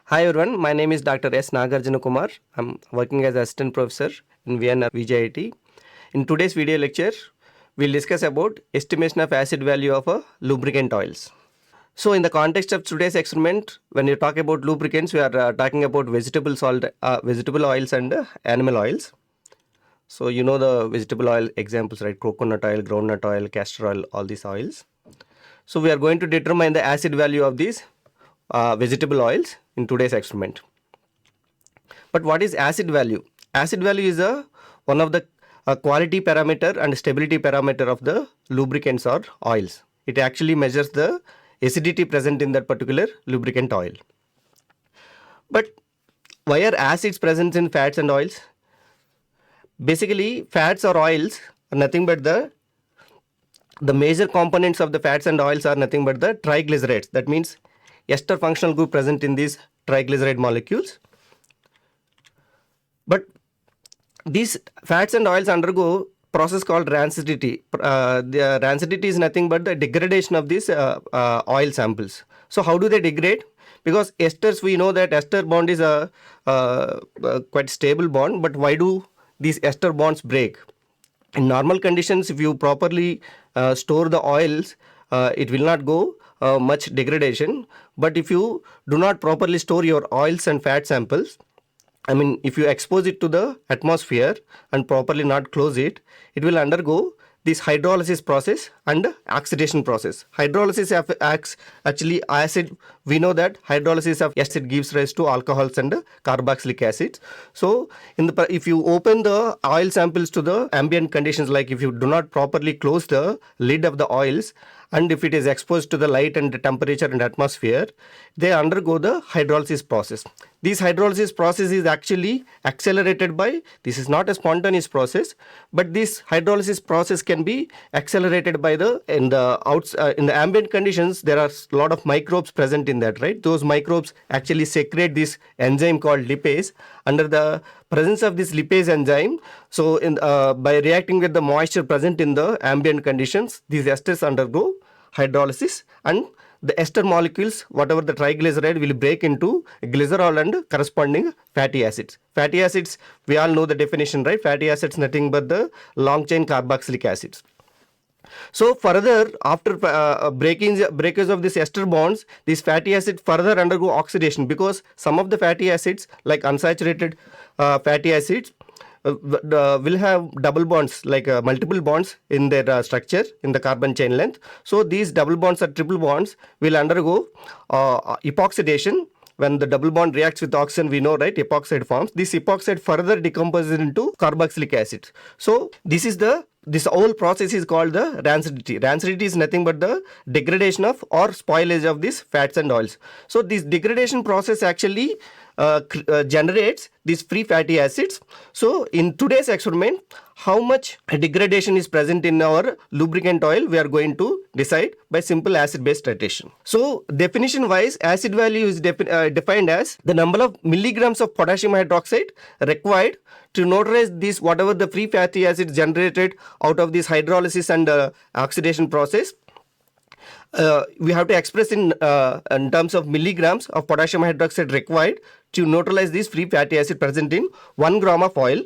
Hi everyone, my name is Dr. S. Nagarjuna Kumar. I'm working as assistant professor in VIGNANA VJEC. In today's video lecture, we'll discuss about estimation of acid value of lubricant oils. So in the context of today's experiment, when you talk about lubricants, we are talking about vegetable oils and animal oils. So you know the vegetable oil examples, right? Coconut oil, groundnut oil, castor oil, all these oils. So we are going to determine the acid value of these vegetable oils in today's experiment. But what is acid value? Acid value is one of the quality parameter and stability parameter of the lubricants or oils. It actually measures the acidity present in that particular lubricant oil. But why are acids present in fats and oils? Basically, fats or oils are nothing but the major components of the fats and oils are nothing but the triglycerides. That means ester functional group present in these triglyceride molecules. But these fats and oils undergo process called rancidity. The rancidity is nothing but the degradation of these oil samples. So how do they degrade? Because esters, we know that ester bond is a quite stable bond, but why do these ester bonds break? In normal conditions, if you properly store the oils, it will not go much degradation. But if you do not properly store your oils and fat samples, I mean, if you expose it to the atmosphere and properly not close it, it will undergo this hydrolysis process and oxidation process. Hydrolysis acts actually acid. We know that hydrolysis of acid gives rise to alcohols and carboxylic acids. So if you open the oil samples to the ambient conditions, like if you do not properly close the lid of the oils, and if it is exposed to the light and the temperature and atmosphere, they undergo the hydrolysis process. This hydrolysis process is actually accelerated by, this is not a spontaneous process, but this hydrolysis process can be accelerated by in the ambient conditions, there are a lot of microbes present in that, right? Those microbes actually secrete this enzyme called lipase. Under the presence of this lipase enzyme, so by reacting with the moisture present in the ambient conditions, these esters undergo hydrolysis, and the ester molecules, whatever the triglyceride, will break into glycerol and corresponding fatty acids. Fatty acids, we all know the definition, right? Fatty acids nothing but the long chain carboxylic acids. So further, after breakage of these ester bonds, these fatty acids further undergo oxidation, because some of the fatty acids, like unsaturated fatty acids, will have double bonds, like multiple bonds in their structure in the carbon chain length. So these double bonds or triple bonds will undergo epoxidation. When the double bond reacts with oxygen, we know, right, epoxide forms. This epoxide further decomposes into carboxylic acid. So this whole process is called the rancidity. Rancidity is nothing but the degradation of or spoilage of these fats and oils. So this degradation process actually generates these free fatty acids. So in today's experiment, how much degradation is present in our lubricant oil, we are going to decide by simple acid-base titration. So definition wise, acid value is defined as the number of milligrams of potassium hydroxide required to neutralize this whatever the free fatty acids generated out of this hydrolysis and oxidation process. We have to express in terms of milligrams of potassium hydroxide required to neutralize this free fatty acid present in 1 gram of oil.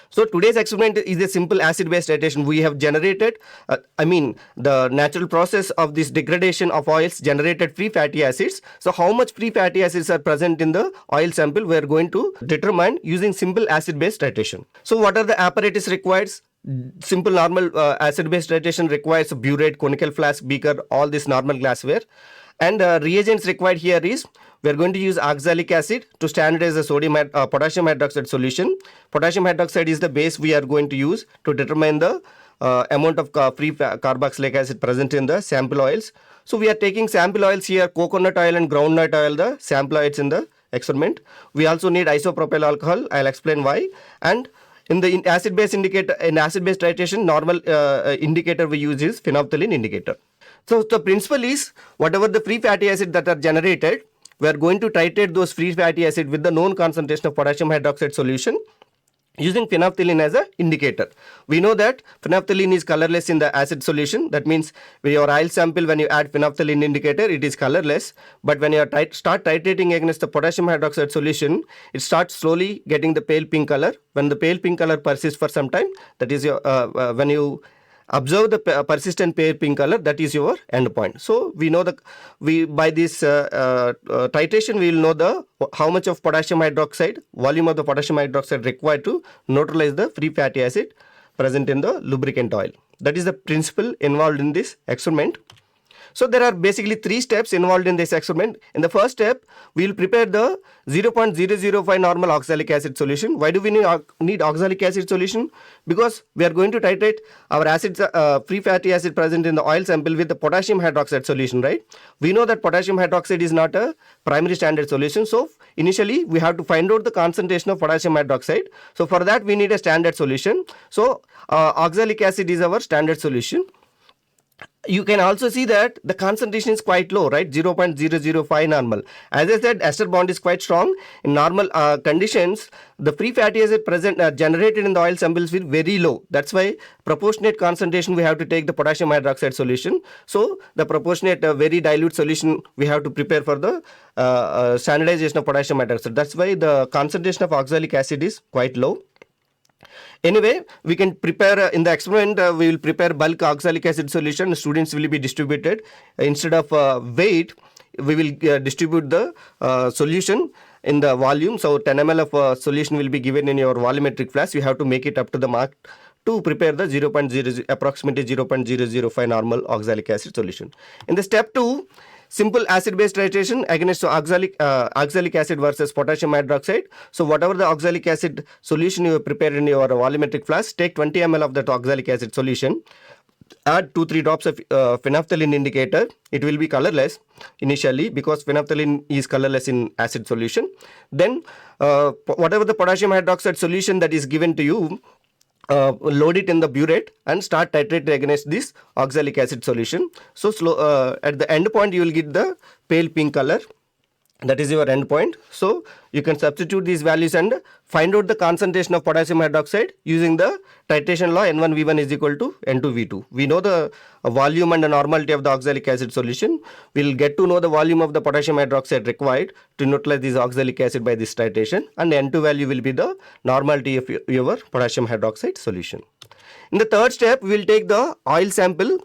So today's experiment is a simple acid-base titration. We have generated, the natural process of this degradation of oils generated free fatty acids. So how much free fatty acids are present in the oil sample, we are going to determine using simple acid-base titration. So what are the apparatus required? Simple normal acid-base titration requires a burette, conical flask, beaker, all this normal glassware. And reagents required here is, we are going to use oxalic acid to standardize the potassium hydroxide solution. Potassium hydroxide is the base we are going to use to determine the amount of free carboxylic acid present in the sample oils. So we are taking sample oils here, coconut oil and groundnut oil, the sample oils in the experiment. We also need isopropyl alcohol. I'll explain why. And in the acid-base indicator, in acid-base titration, normal indicator we use is phenolphthalein indicator. So the principle is, whatever the free fatty acid that are generated, we are going to titrate those free fatty acid with the known concentration of potassium hydroxide solution. using phenolphthalein as an indicator. We know that phenolphthalein is colorless in the acid solution. That means with your oil sample, when you add phenolphthalein indicator, it is colorless. But when you start titrating against the potassium hydroxide solution, it starts slowly getting the pale pink color. When the pale pink color persists for some time, that is your when you observe the persistent pale pink color, that is your end point. So we know by this titration we will know the how much of potassium hydroxide, volume of the potassium hydroxide required to neutralize the free fatty acid present in the lubricant oil. That is the principle involved in this experiment. So there are basically 3 steps involved in this experiment. In the first step, we will prepare the 0.005 normal oxalic acid solution. Why do we need oxalic acid solution? Because we are going to titrate our acids, free fatty acid present in the oil sample with the potassium hydroxide solution, right? We know that potassium hydroxide is not a primary standard solution. So initially we have to find out the concentration of potassium hydroxide. So for that we need a standard solution. So oxalic acid is our standard solution. You can also see that the concentration is quite low, right? 0.005 normal. As I said, ester bond is quite strong. In normal conditions, the free fatty acid present generated in the oil samples will very low. That's why proportionate concentration we have to take the potassium hydroxide solution. So the proportionate very dilute solution we have to prepare for the standardization of potassium hydroxide. That's why the concentration of oxalic acid is quite low. Anyway, we can prepare in the experiment, we will prepare bulk oxalic acid solution. Students will be distributed. Instead of weight, we will distribute the solution in the volume. So 10 ml of solution will be given in your volumetric flask. You have to make it up to the mark to prepare the approximately 0.005 normal oxalic acid solution. In the step 2, simple acid-base titration against oxalic acid versus potassium hydroxide. So whatever the oxalic acid solution you have prepared in your volumetric flask, take 20 ml of that oxalic acid solution, add 2-3 drops of phenolphthalein indicator. It will be colorless initially because phenolphthalein is colorless in acid solution. Then whatever the potassium hydroxide solution that is given to you, load it in the burette and start titrating against this oxalic acid solution. So at the end point you will get the pale pink color. That is your end point. So you can substitute these values and find out the concentration of potassium hydroxide using the titration law N1V1 is equal to N2V2. We know the volume and the normality of the oxalic acid solution. We will get to know the volume of the potassium hydroxide required to neutralize this oxalic acid by this titration, and the N2 value will be the normality of your potassium hydroxide solution. In the third step, we will take the oil sample.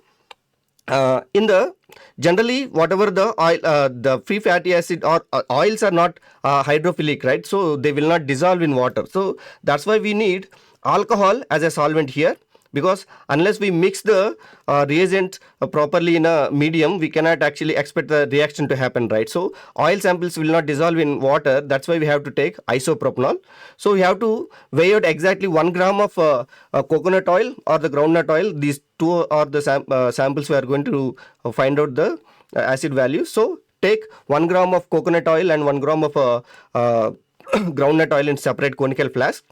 Generally whatever the oil, the free fatty acid or oils are not hydrophilic, right? So they will not dissolve in water. So that's why we need alcohol as a solvent here, because unless we mix the reagent properly in a medium, we cannot actually expect the reaction to happen, right? So oil samples will not dissolve in water. That's why we have to take isopropanol. So we have to weigh out exactly 1 gram of coconut oil or the groundnut oil. These two are the samples we are going to find out the acid value. So take 1 gram of coconut oil and 1 gram of groundnut oil in separate conical flask,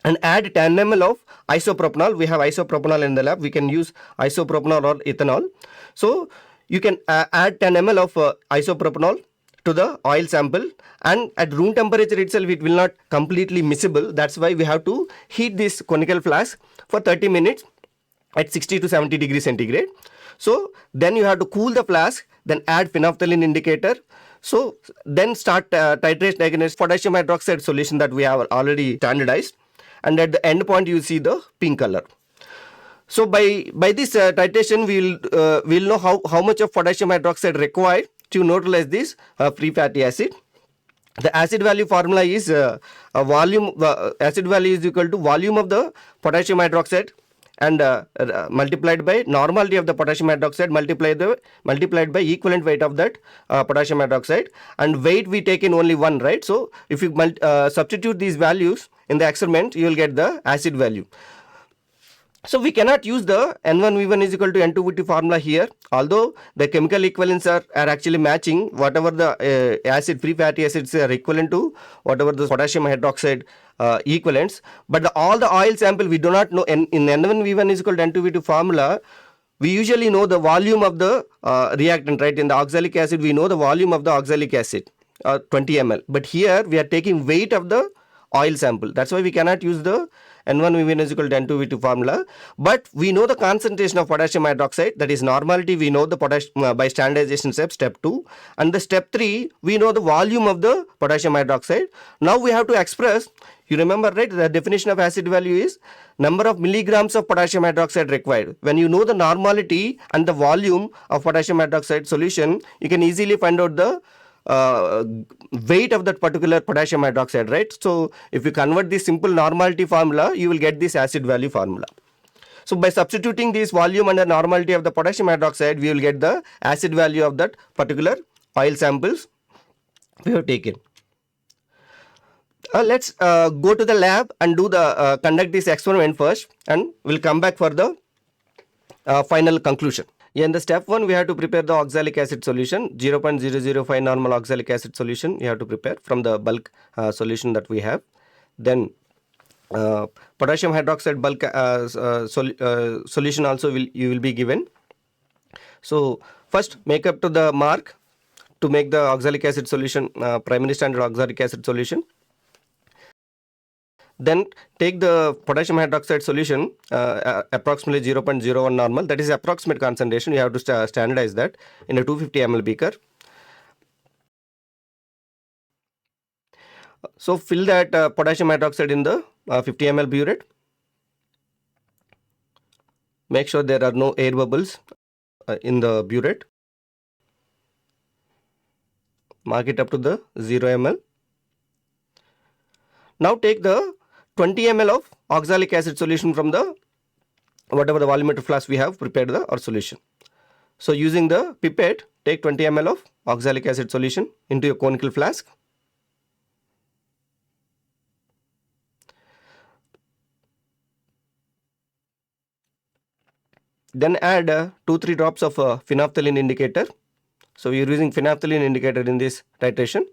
and add 10 ml of isopropanol. We have isopropanol in the lab. We can use isopropanol or ethanol. So you can add 10 ml of isopropanol to the oil sample, and at room temperature itself it will not completely miscible. That's why we have to heat this conical flask for 30 minutes at 60 to 70 degrees centigrade. So then you have to cool the flask, then add phenolphthalein indicator. So then start titration against potassium hydroxide solution that we have already standardized. And at the end point you see the pink color. So by this titration we'll know how much of potassium hydroxide required to neutralize this free fatty acid. The acid value formula is acid value is equal to volume of the potassium hydroxide and multiplied by normality of the potassium hydroxide multiplied by equivalent weight of that potassium hydroxide, and weight we take in only 1, right? So if you substitute these values in the experiment, you will get the acid value. So we cannot use the N1V1 is equal to N2V2 formula here, although the chemical equivalents are actually matching. Whatever the acid, free fatty acids are equivalent to whatever the potassium hydroxide equivalents, but all the oil sample we do not know. In N1V1 is equal to N2V2 formula, we usually know the volume of the reactant, right? In the oxalic acid we know the volume of the oxalic acid, 20 ml, but here we are taking weight of the oil sample. That's why we cannot use the N1 is equal to N2V2 formula. But we know the concentration of potassium hydroxide, that is normality. We know the potassium by standardization step 2, and the step 3 we know the volume of the potassium hydroxide. Now we have to express, you remember, right, the definition of acid value is number of milligrams of potassium hydroxide required. When you know the normality and the volume of potassium hydroxide solution, you can easily find out the weight of that particular potassium hydroxide, right? So if you convert this simple normality formula, you will get this acid value formula. So by substituting this volume and the normality of the potassium hydroxide, we will get the acid value of that particular oil samples we have taken. Let's go to the lab and do the conduct this experiment first, and we'll come back for the final conclusion. In the step 1, we have to prepare the oxalic acid solution, 0.005 normal oxalic acid solution you have to prepare from the bulk solution that we have. Then potassium hydroxide bulk solution also you will be given. So first make up to the mark to make the oxalic acid solution, primary standard oxalic acid solution. Then take the potassium hydroxide solution, approximately 0.01 normal, that is approximate concentration. You have to standardize that in a 250 ml beaker. So fill that potassium hydroxide in the 50 ml burette. Make sure there are no air bubbles in the burette. Mark it up to the 0 ml. Now take the 20 ml of oxalic acid solution from the whatever the volumetric flask we have prepared our solution. So using the pipette, take 20 ml of oxalic acid solution into a conical flask. Then add 2-3 drops of phenolphthalein indicator. So we are using phenolphthalein indicator in this titration.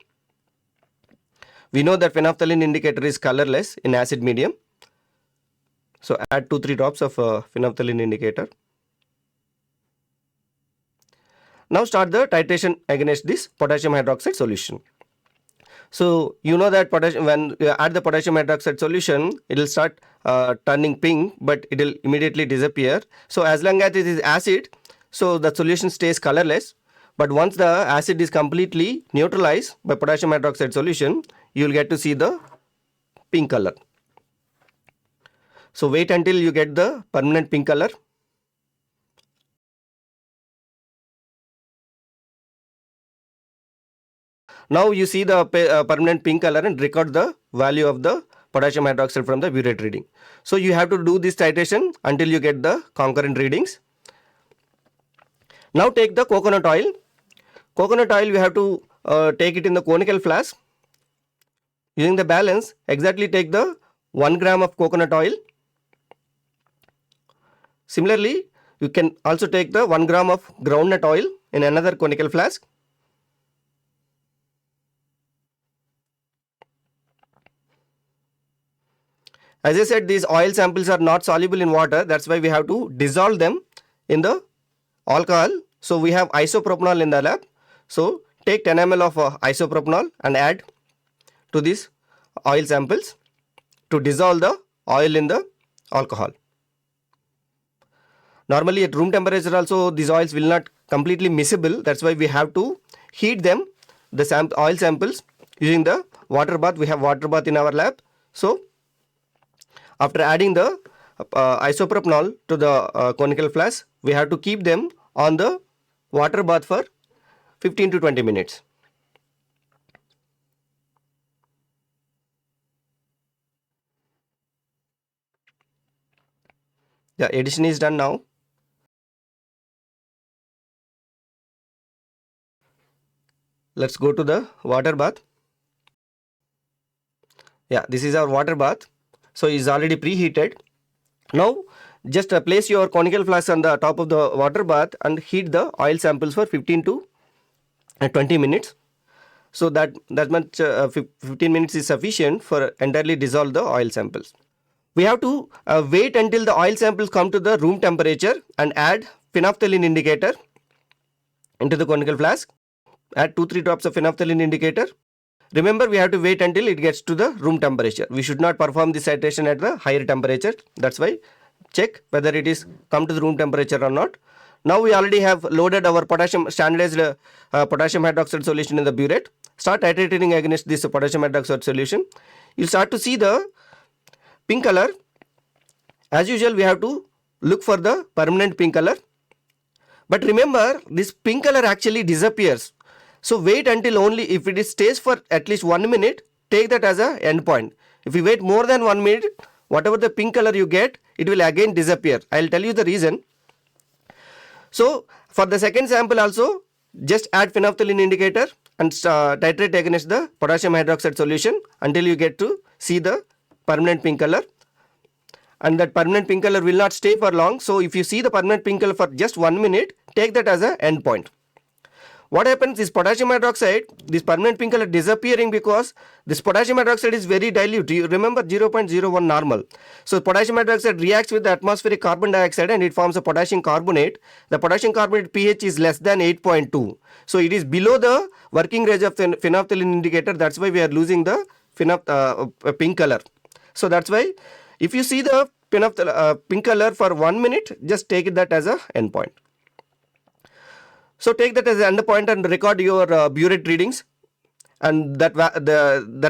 We know that phenolphthalein indicator is colorless in acid medium. So add 2-3 drops of phenolphthalein indicator. Now start the titration against this potassium hydroxide solution. So you know that when you add the potassium hydroxide solution, it will start turning pink, but it will immediately disappear. So as long as it is acid, so the solution stays colorless. But once the acid is completely neutralized by potassium hydroxide solution, you will get to see the pink color. So wait until you get the permanent pink color. Now you see the permanent pink color and record the value of the potassium hydroxide from the burette reading. So you have to do this titration until you get the concurrent readings. Now take the coconut oil. Coconut oil we have to take it in the conical flask. Using the balance, exactly take the 1 gram of coconut oil. Similarly, you can also take the 1 gram of groundnut oil in another conical flask. As I said, these oil samples are not soluble in water. That's why we have to dissolve them in the alcohol. So we have isopropanol in the lab. So take 10 ml of isopropanol and add to these oil samples to dissolve the oil in the alcohol. Normally at room temperature also these oils will not completely miscible. That's why we have to heat them, the oil samples, using the water bath. We have water bath in our lab. So after adding the isopropanol to the conical flask, we have to keep them on the water bath for 15 to 20 minutes. The addition is done now. Let's go to the water bath. Yeah, this is our water bath. So it is already preheated. Now just place your conical flask on the top of the water bath and heat the oil samples for 15 to 20 minutes. So that much 15 minutes is sufficient for entirely dissolve the oil samples. We have to wait until the oil samples come to the room temperature and add phenolphthalein indicator into the conical flask. Add 2-3 drops of phenolphthalein indicator. remember we have to wait until it gets to the room temperature. We should not perform this titration at the higher temperature. That's why check whether it is come to the room temperature or not. Now we already have loaded our potassium standardized potassium hydroxide solution in the burette. Start titrating against this potassium hydroxide solution. You start to see the pink color. As usual, we have to look for the permanent pink color. But remember, this pink color actually disappears. So wait until only if it stays for at least 1 minute, take that as a end point. If you wait more than 1 minute, whatever the pink color you get, it will again disappear. I will tell you the reason. So for the second sample also, just add phenolphthalein indicator and titrate against the potassium hydroxide solution until you get to see the permanent pink color. And that permanent pink color will not stay for long. So if you see the permanent pink color for just 1 minute, take that as an end point. What happens is potassium hydroxide, this permanent pink color disappearing because this potassium hydroxide is very dilute. You remember 0.01 normal. So potassium hydroxide reacts with the atmospheric carbon dioxide and it forms a potassium carbonate. The potassium carbonate pH is less than 8.2. So it is below the working range of the phenolphthalein indicator. That's why we are losing the pink color. So that's why if you see the pink color for 1 minute, just take that as a end point. So take that as an end point and record your burette readings, and that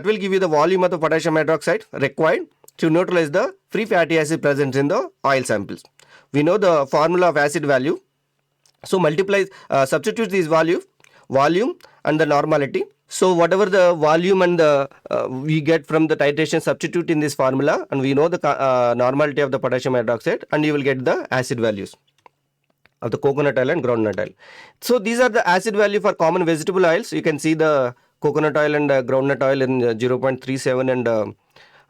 will give you the volume of the potassium hydroxide required to neutralize the free fatty acid present in the oil samples. We know the formula of acid value. So substitute this volume and the normality. So whatever the volume and the we get from the titration, substitute in this formula, and we know the normality of the potassium hydroxide, and you will get the acid values of the coconut oil and groundnut oil. So these are the acid value for common vegetable oils. You can see the coconut oil and groundnut oil in 0.37 and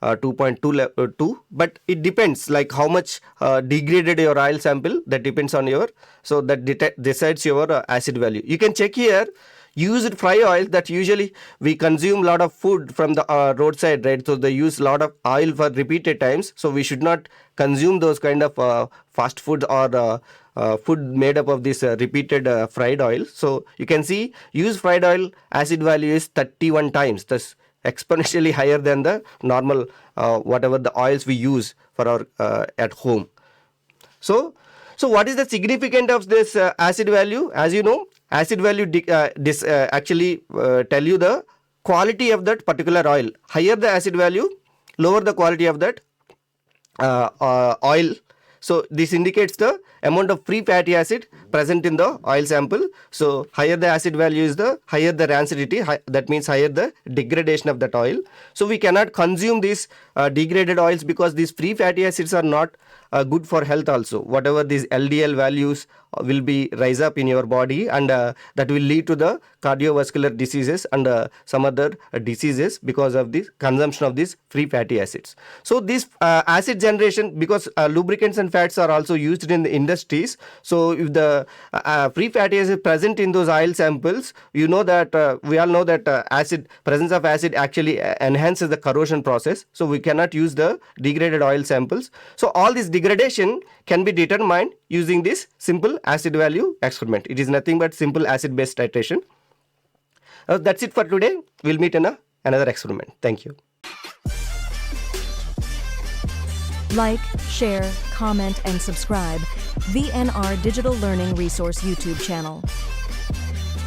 2.2, but it depends like how much degraded your oil sample, that depends on your, so that decides your acid value. You can check here, used fry oil, that usually we consume a lot of food from the roadside, right? So they use a lot of oil for repeated times. So we should not consume those kind of fast food or food made up of this repeated fried oil. So you can see used fried oil acid value is 31 times. That's exponentially higher than the normal whatever the oils we use for our at home. So what is the significance of this acid value? As you know, acid value actually tell you the quality of that particular oil. Higher the acid value, lower the quality of that oil. So this indicates the amount of free fatty acid present in the oil sample. So higher the acid value is the higher the rancidity, that means higher the degradation of that oil. So we cannot consume these degraded oils because these free fatty acids are not good for health also. Whatever these LDL values will be rise up in your body, and that will lead to the cardiovascular diseases and some other diseases because of the consumption of these free fatty acids. So this acid generation, because lubricants and fats are also used in the industries. So if the free fatty acid present in those oil samples, you know that we all know that presence of acid actually enhances the corrosion process. So we cannot use the degraded oil samples. So all this degradation can be determined using this simple acid value experiment. It is nothing but simple acid based titration. That's it for today. We'll meet in another experiment. Thank you. Like, share, comment, and subscribe VNR Digital Learning Resource YouTube channel.